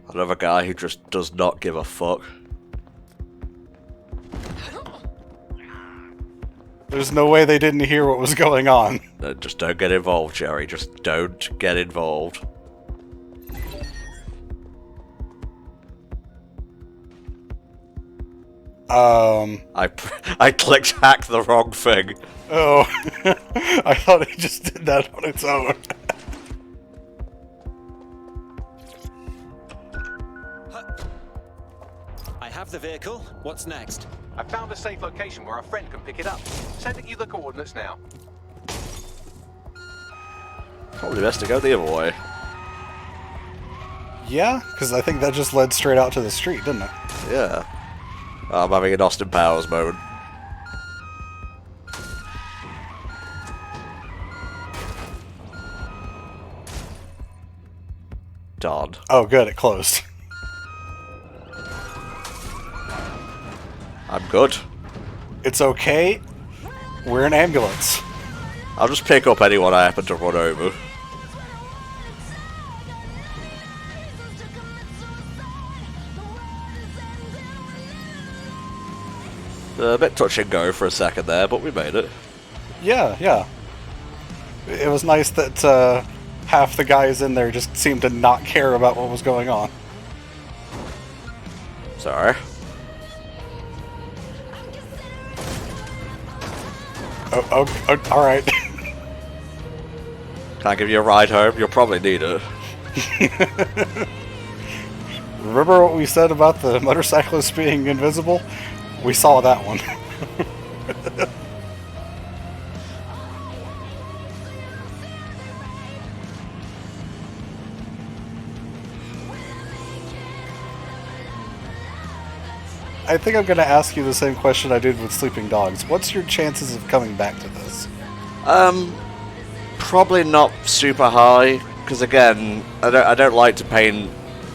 Another guy who just does not give a fuck. There's no way they didn't hear what was going on. Just don't get involved, Jerry. Just don't get involved. I clicked hack the wrong thing. Oh. I thought it just did that on its own. I have the vehicle. What's next? I found a safe location where a friend can pick it up. Sending you the coordinates now. Probably best to go the other way. Yeah, because I think that just led straight out to the street, didn't it? Yeah. I'm having an Austin Powers moment. Darn. Oh, good, it closed. I'm good. It's okay. We're an ambulance. I'll just pick up anyone I happen to run over. A bit touch and go for a second there, but we made it. Yeah, yeah. It was nice that half the guys in there just seemed to not care about what was going on. Sorry. Oh, alright. Can I give you a ride home? You'll probably need it. Remember what we said about the motorcyclists being invisible? We saw that one. I think I'm going to ask you the same question I did with Sleeping Dogs. What's your chances of coming back to this? Probably not super high, because again, I don't like to paint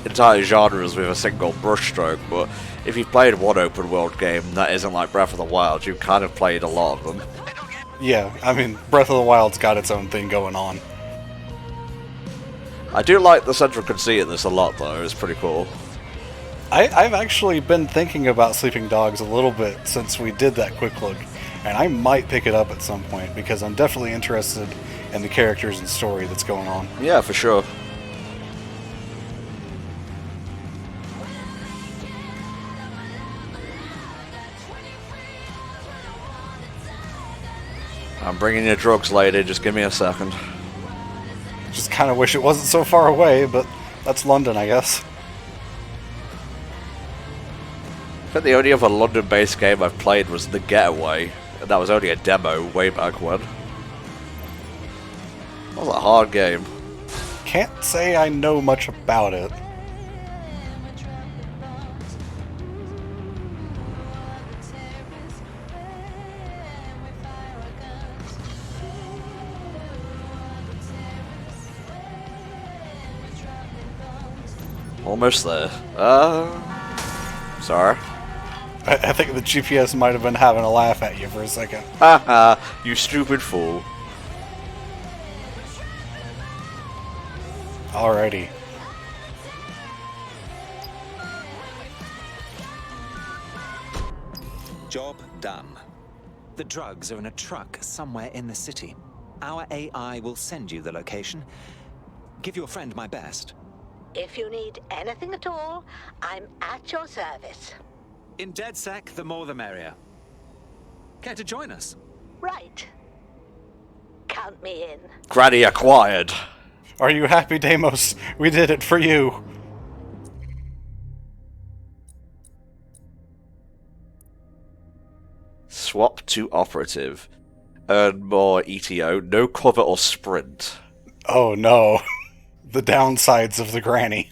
entire genres with a single brushstroke, but if you've played one open world game that isn't like Breath of the Wild, you've kind of played a lot of them. Yeah, I mean, Breath of the Wild's got its own thing going on. I do like the central conceit of this a lot, though. It's pretty cool. I've actually been thinking about Sleeping Dogs a little bit since we did that quick look, and I might pick it up at some point, because I'm definitely interested in the characters and story that's going on. Yeah, for sure. I'm bringing you drugs, lady. Just give me a second. Just kind of wish it wasn't so far away, but that's London, I guess. I think the only other London-based game I've played was The Getaway, and that was only a demo way back when. That was a hard game. Can't say I know much about it. Almost there. Sorry. I think the GPS might have been having a laugh at you for a second. Haha, you stupid fool. Alrighty. Job done. The drugs are in a truck somewhere in the city. Our AI will send you the location. Give your friend my best. If you need anything at all, I'm at your service. In DedSec, the more the merrier. Care to join us? Right. Count me in. Granny acquired. Are you happy, Deimos? We did it for you. Swap to operative. Earn more ETO. No cover or sprint. Oh no. The downsides of the granny.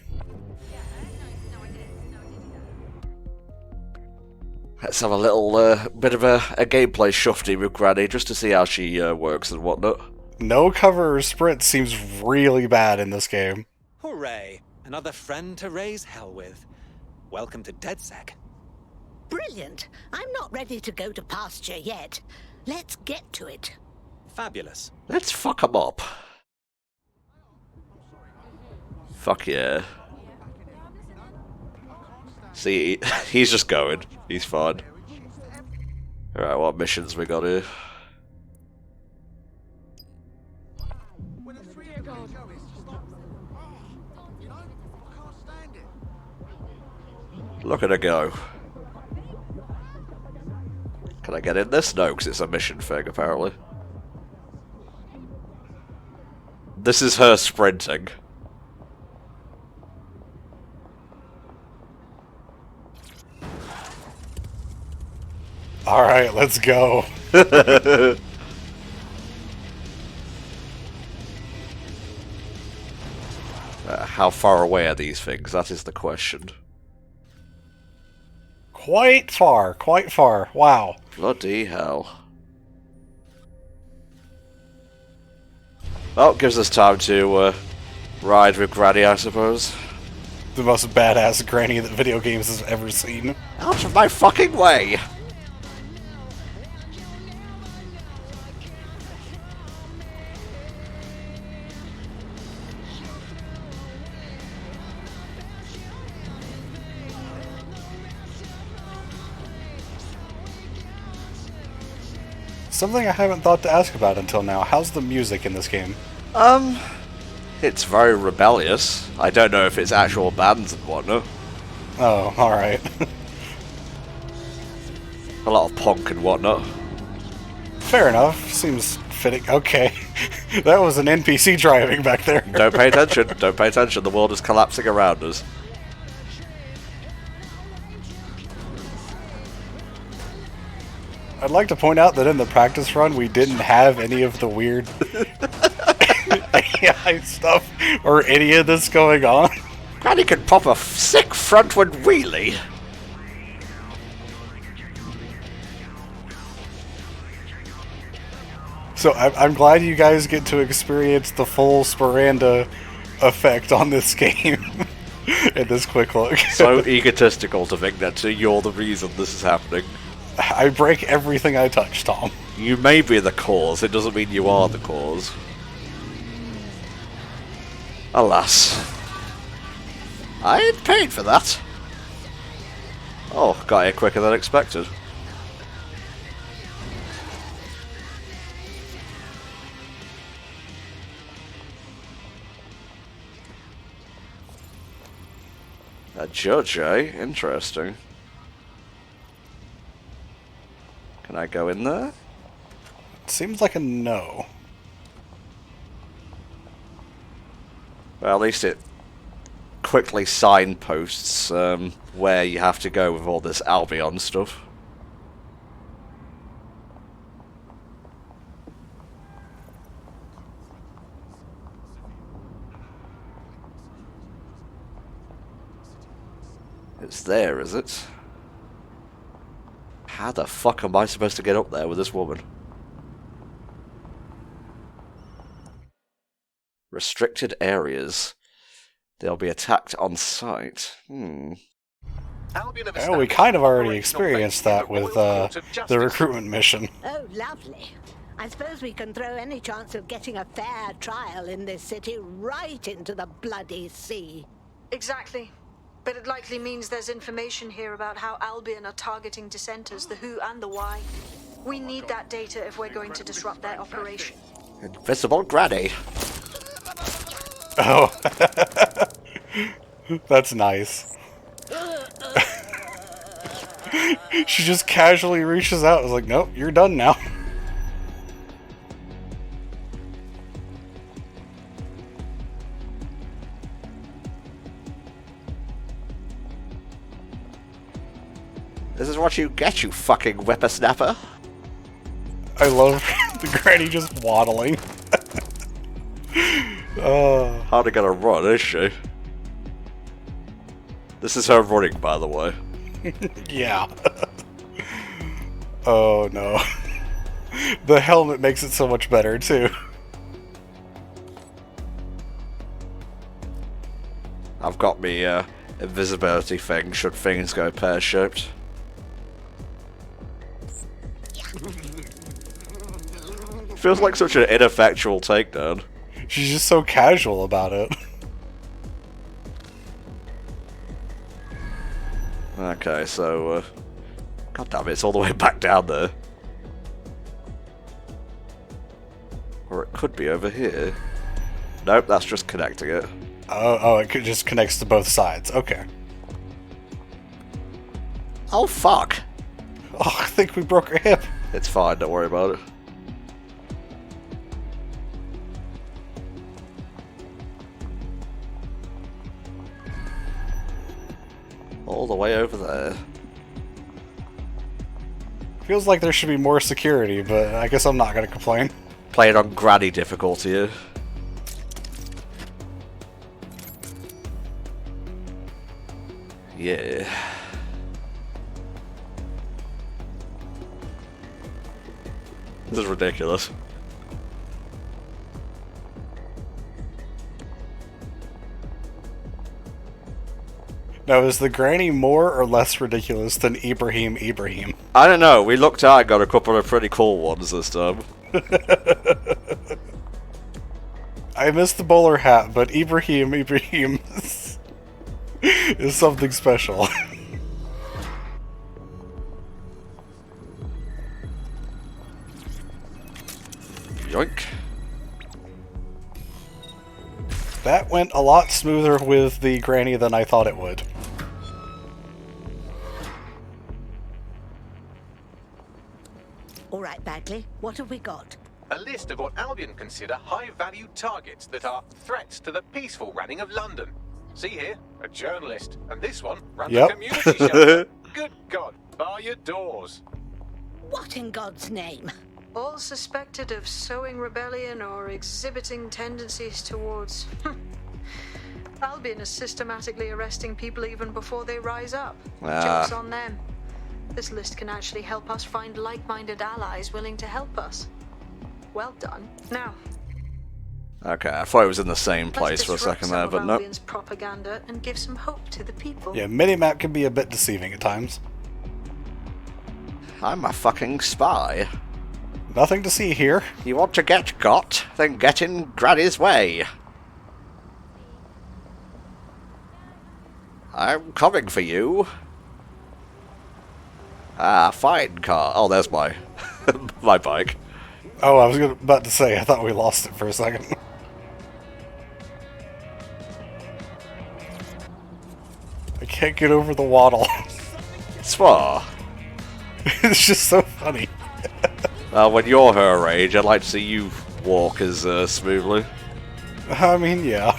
Let's have a little bit of a gameplay shufty with Granny just to see how she works and whatnot. No cover or sprint seems really bad in this game. Hooray! Another friend to raise hell with. Welcome to DedSec. Brilliant. I'm not ready to go to pasture yet. Let's get to it. Fabulous. Let's fuck 'em up. Fuck yeah. See, he's just going. He's fine. Alright, what missions we got here? Look at her go. Can I get in this? No, because it's a mission thing, apparently. This is her sprinting. Alright, let's go. How far away are these things? That is the question. Quite far, quite far. Wow. Bloody hell. Well, gives us time to ride with Granny, I suppose. The most badass granny that video games has ever seen. Out of my fucking way! Something I haven't thought to ask about until now. How's the music in this game? It's very rebellious. I don't know if it's actual bands and whatnot. Oh, alright. A lot of punk and whatnot. Fair enough. Seems fitting. Okay. That was an NPC driving back there. Don't pay attention. Don't pay attention. The world is collapsing around us. I'd like to point out that in the practice run, we didn't have any of the weird AI stuff or any of this going on. Granny can pop a sick frontward wheelie. So I'm glad you guys get to experience the full Sparanda effect on this game in this quick look. So egotistical to think that you're the reason this is happening. I break everything I touch, Tom. You may be the cause, it doesn't mean you are the cause. Alas. I ain't paid for that. Oh, got here quicker than expected. A judge, eh? Interesting. Can I go in there? Seems like a no. Well, at least it quickly signposts where you have to go with all this Albion stuff. It's there, is it? How the fuck am I supposed to get up there with this woman? Restricted areas. They'll be attacked on sight. Oh, we kind of already experienced that with the recruitment mission. Oh, lovely. I suppose we can throw any chance of getting a fair trial in this city right into the bloody sea. Exactly. But it likely means there's information here about how Albion are targeting dissenters, the who and the why. We need that data if we're going to disrupt their operation. Invisible Granny. Oh. That's nice. She just casually reaches out and is like, nope, you're done now. This is what you get, you fucking whippersnapper. I love the granny just waddling. Hardly gonna run, is she? This is her running, by the way. Yeah. Oh no. The helmet makes it so much better, too. I've got me invisibility thing should things go pear-shaped. Feels like such an ineffectual takedown. She's just so casual about it. Okay, so god damn it, it's all the way back down there. Or it could be over here. Nope, that's just connecting it. Oh, it just connects to both sides. Okay. Oh fuck! Oh, I think we broke her hip. It's fine, don't worry about it. All the way over there. Feels like there should be more security, but I guess I'm not gonna complain. Playing on granny difficulty here. Yeah. This is ridiculous. Now, is the granny more or less ridiculous than Ibrahim? I don't know. We looked out and got a couple of pretty cool ones this time. I missed the bowler hat, but Ibrahim is something special. Yoink. That went a lot smoother with the granny than I thought it would. All right, Bagley, what have we got? A list of what Albion consider high-value targets that are threats to the peaceful running of London. See here, a journalist, and this one runs a community shelter. Good God, bar your doors. What in God's name? All suspected of sowing rebellion or exhibiting tendencies towards... Albion is systematically arresting people even before they rise up. Joke's on them. This list can actually help us find like-minded allies willing to help us. Well done. Now, Okay, I thought it was in the same let's place for a disrupt second some there, of but nope. Albion's propaganda and give some hope to the people. Yeah, minimap can be a bit deceiving at times. I'm a fucking spy. Nothing to see here. You want to get got? Then get in Granny's way. I'm coming for you. Ah, fine car. Oh, there's my my bike. Oh, I was about to say, I thought we lost it for a second. I can't get over the waddle. Swar. It's just so funny. When you're her age, I'd like to see you walk as smoothly. I mean, yeah.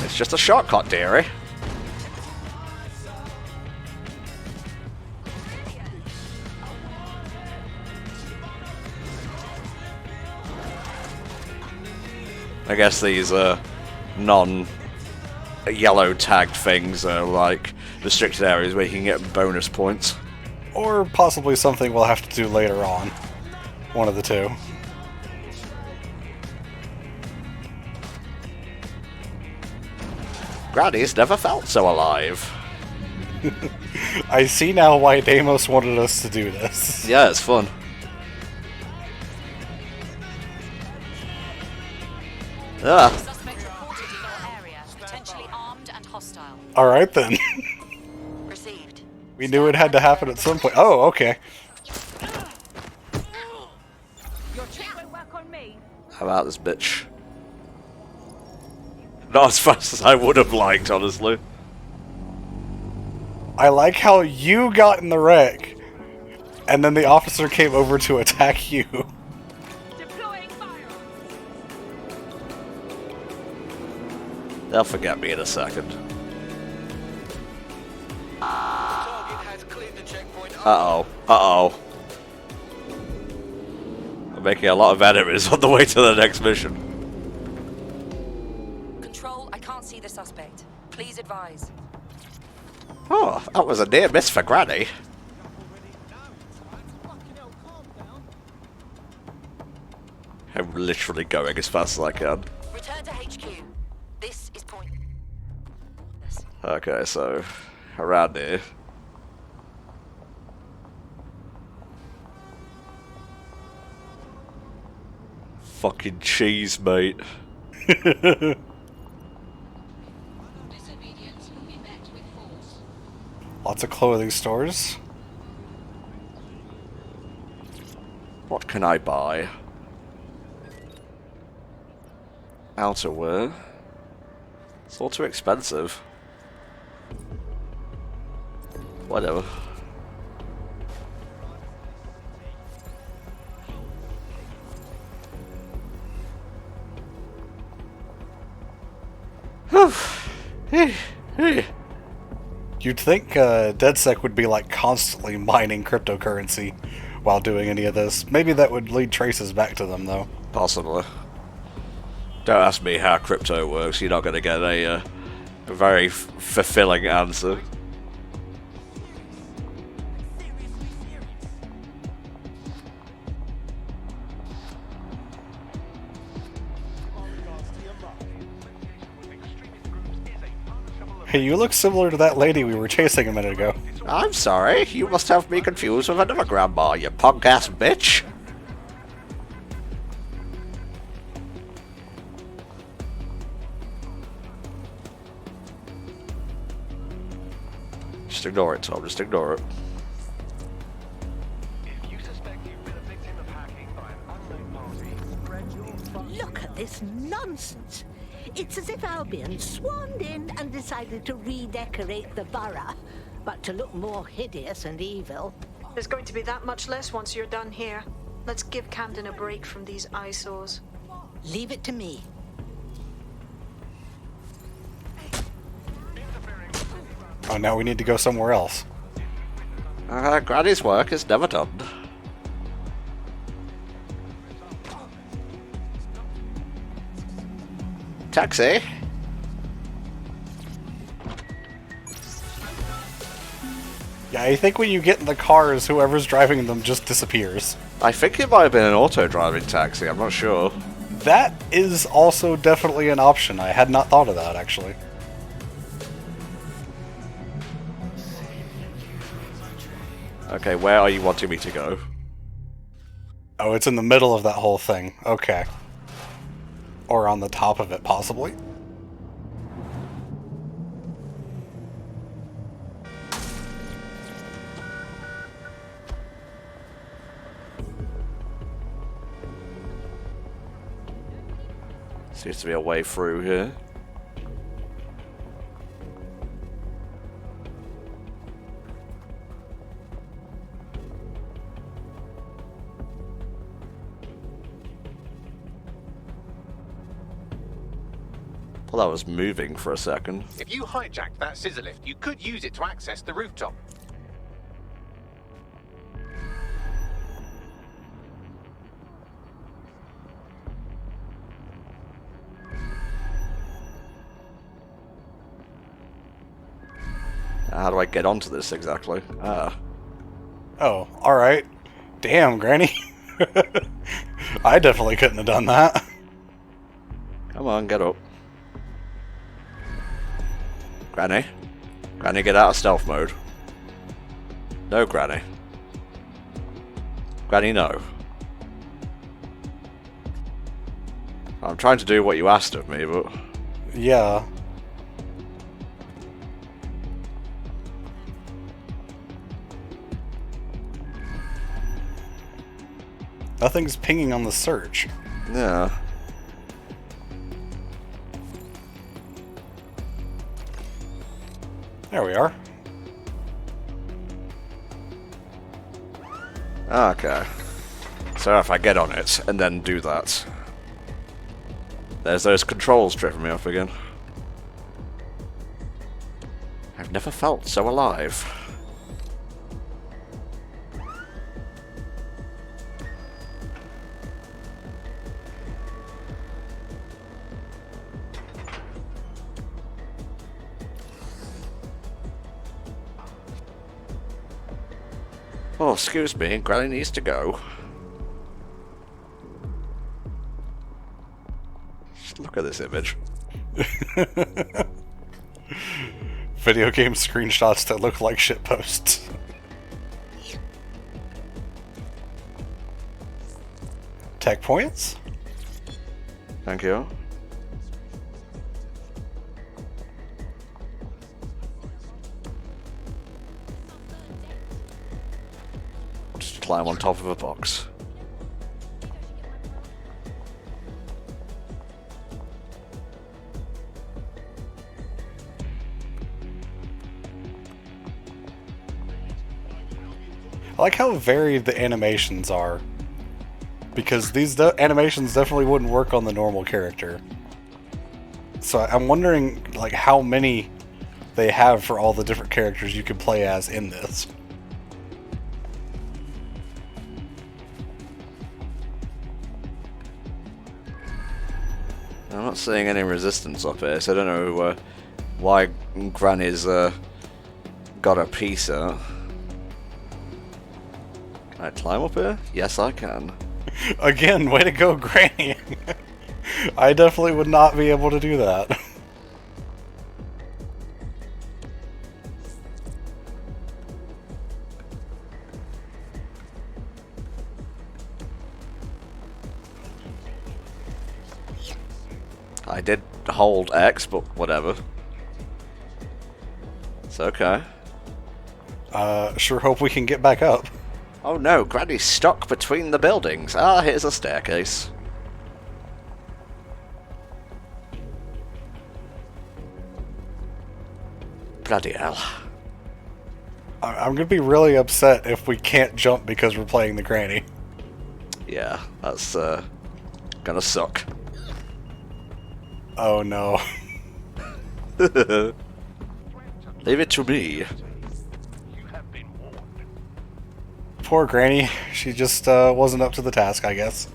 It's just a shortcut, dearie. I guess these non-yellow tagged things are like restricted areas where you can get bonus points. Or possibly something we'll have to do later on. One of the two. Granny's never felt so alive. I see now why Deimos wanted us to do this. Yeah, it's fun. Ah. Suspect reported in your area, potentially armed and hostile. Alright then. Received. We knew it had to happen at some point. Oh, okay. Your trick won't work on me. How about this bitch? Not as fast as I would have liked, honestly. I like how you got in the wreck, and then the officer came over to attack you. They'll forget me in a second. Uh-oh. Uh-oh. I'm making a lot of enemies on the way to the next mission. Control, I can't see the suspect. Please advise. Oh, that was a near miss for Granny. I'm literally going as fast as I can. Return to HQ. This is point. Okay, so around here. Fucking cheese, mate. Lots of clothing stores. What can I buy? Outerwear. It's all too expensive. Whatever. You'd think DedSec would be like constantly mining cryptocurrency while doing any of this. Maybe that would lead traces back to them, though. Possibly. Don't ask me how crypto works. You're not going to get a very fulfilling answer. Hey, you look similar to that lady we were chasing a minute ago. I'm sorry. You must have me confused with another grandma, you punk-ass bitch. Just ignore it, Tom. Just ignore it. Look at this nonsense. It's as if Albion swarmed in and decided to redecorate the borough, but to look more hideous and evil. There's going to be that much less once you're done here. Let's give Camden a break from these eyesores. Leave it to me. Oh, now we need to go somewhere else. Granny's work is never done. Taxi. Yeah, I think when you get in the cars, whoever's driving them just disappears. I think it might have been an auto-driving taxi, I'm not sure. That is also definitely an option. I had not thought of that, actually. Okay, where are you wanting me to go? Oh, it's in the middle of that whole thing. Okay. Or on the top of it, possibly. Seems to be a way through here. Well, that was moving for a second. If you hijacked that scissor lift, you could use it to access the rooftop. How do I get onto this exactly? Ah. Oh, alright. Damn, Granny. I definitely couldn't have done that. Come on, get up. Granny? Granny, get out of stealth mode. No, Granny. Granny, no. I'm trying to do what you asked of me, but... Yeah. Nothing's pinging on the search. Yeah. There we are. Okay. So if I get on it and then do that, there's those controls tripping me off again. I've never felt so alive. Oh, excuse me, Granny needs to go. Just look at this image. Video game screenshots that look like shitposts. Tech points? Thank you. Just climb on top of a box. I like how varied the animations are. Because these animations definitely wouldn't work on the normal character. So I'm wondering, like, how many they have for all the different characters you could play as in this. I'm not seeing any resistance up here, so I don't know why Granny's got a piece out. Can I climb up here? Yes, I can. Again, way to go, Granny. I definitely would not be able to do that. I did hold X, but whatever. It's okay. Sure hope we can get back up. Oh no, Granny's stuck between the buildings. Ah, here's a staircase. Bloody hell. I'm gonna be really upset if we can't jump because we're playing the Granny. Yeah, that's gonna suck. Oh no. Leave it to me. Poor Granny. She just wasn't up to the task, I guess.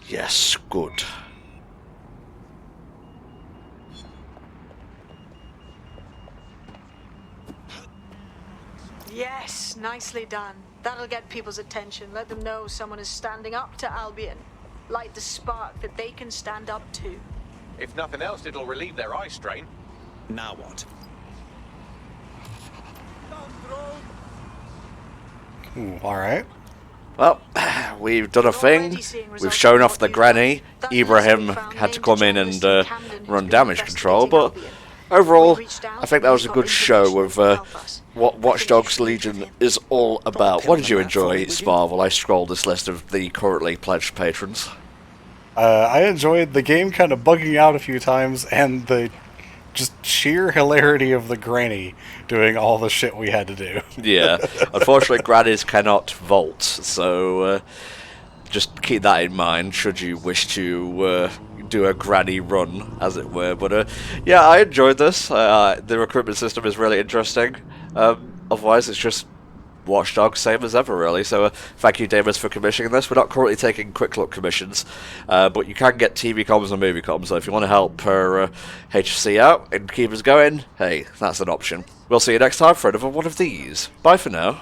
Yes, good. Yes, nicely done. That'll get people's attention. Let them know someone is standing up to Albion. Light the spark that they can stand up to. If nothing else, it'll relieve their eye strain. Now what? Alright. Well, we've done a thing. We've shown off the granny. Ibrahim had to come in and run damage control, but overall, I think that was a good show of what Watch Dogs Legion is all about. What did you enjoy, Spar, while I scroll this list of the currently pledged patrons? I enjoyed the game kind of bugging out a few times, and the just sheer hilarity of the granny doing all the shit we had to do. Yeah, unfortunately grannies cannot vault, so just keep that in mind should you wish to do a granny run, as it were. But yeah, I enjoyed this. The recruitment system is really interesting. Otherwise it's just Watch Dogs, same as ever, really. So thank you, Davis, for commissioning this. We're not currently taking quick look commissions, but you can get TV comms and movie comms. So if you want to help her HFC out and keep us going, hey, that's an option. We'll see you next time for another one of these. Bye for now.